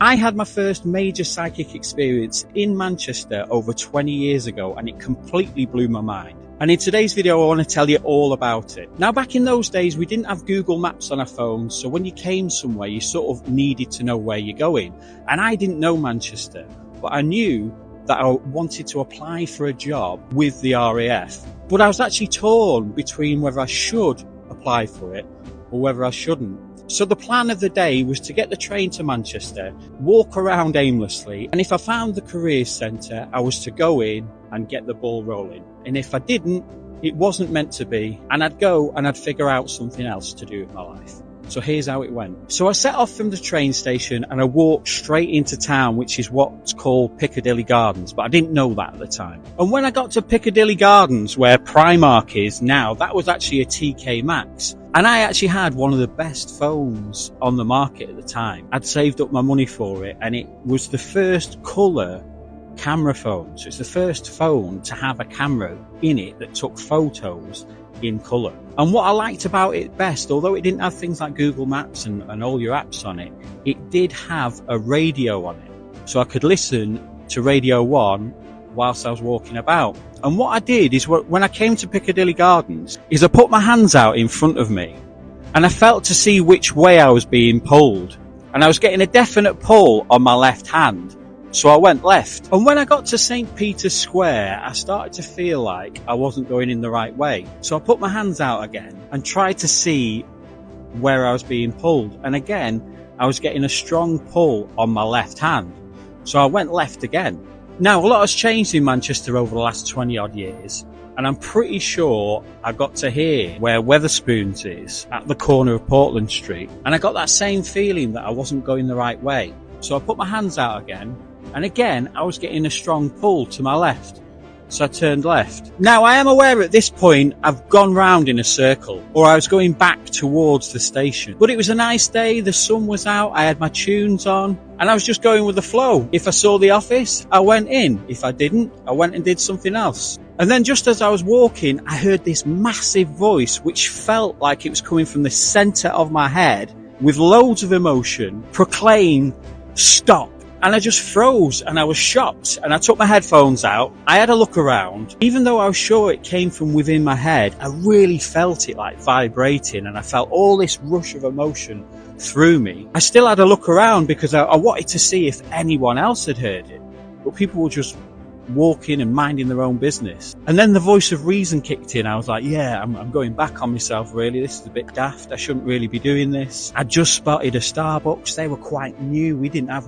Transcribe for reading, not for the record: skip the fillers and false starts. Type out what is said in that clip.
I had my first major psychic experience in Manchester over 20 years ago, and it completely blew my mind. And in today's video, I want to tell you all about it. Now, back in those days, we didn't have Google Maps on our phones, so when you came somewhere, you sort of needed to know where you're going. And I didn't know Manchester, but I knew that I wanted to apply for a job with the RAF. But I was actually torn between whether I should apply for it or whether I shouldn't. So the plan of the day was to get the train to Manchester, walk around aimlessly, and if I found the careers centre, I was to go in and get the ball rolling. And if I didn't, it wasn't meant to be, and I'd go and I'd figure out something else to do with my life. So here's how it went. So I set off from the train station and I walked straight into town, which is what's called Piccadilly Gardens, but I didn't know that at the time. And when I got to Piccadilly Gardens, where Primark is now, that was actually a TK Maxx. And I actually had one of the best phones on the market at the time. I'd saved up my money for it, and it was the first colour camera phone. So it's the first phone to have a camera in it that took photos in colour. And what I liked about it best, although it didn't have things like Google Maps and all your apps on it, it did have a radio on it. So I could listen to Radio 1 whilst I was walking about. And what I did is when I came to Piccadilly Gardens, is I put my hands out in front of me and I felt to see which way I was being pulled. And I was getting a definite pull on my left hand. So I went left. And when I got to St. Peter's Square, I started to feel like I wasn't going in the right way. So I put my hands out again and tried to see where I was being pulled. And again, I was getting a strong pull on my left hand. So I went left again. Now, a lot has changed in Manchester over the last 20 odd years. And I'm pretty sure I got to here where Wetherspoons is at the corner of Portland Street. And I got that same feeling that I wasn't going the right way. So I put my hands out again. And again, I was getting a strong pull to my left. So I turned left. Now, I am aware at this point I've gone round in a circle, or I was going back towards the station. But it was a nice day, the sun was out, I had my tunes on, and I was just going with the flow. If I saw the office, I went in. If I didn't, I went and did something else. And then just as I was walking, I heard this massive voice, which felt like it was coming from the centre of my head, with loads of emotion, proclaim, "Stop." And I just froze and I was shocked, and I took my headphones out. I had a look around. Even though I was sure it came from within my head, I really felt it like vibrating, and I felt all this rush of emotion through me. I still had a look around because I wanted to see if anyone else had heard it, but people were just walking and minding their own business. And then the voice of reason kicked in. I was like, yeah, I'm going back on myself, really. This is a bit daft. I shouldn't really be doing this. I just spotted a Starbucks. They were quite new. We didn't have one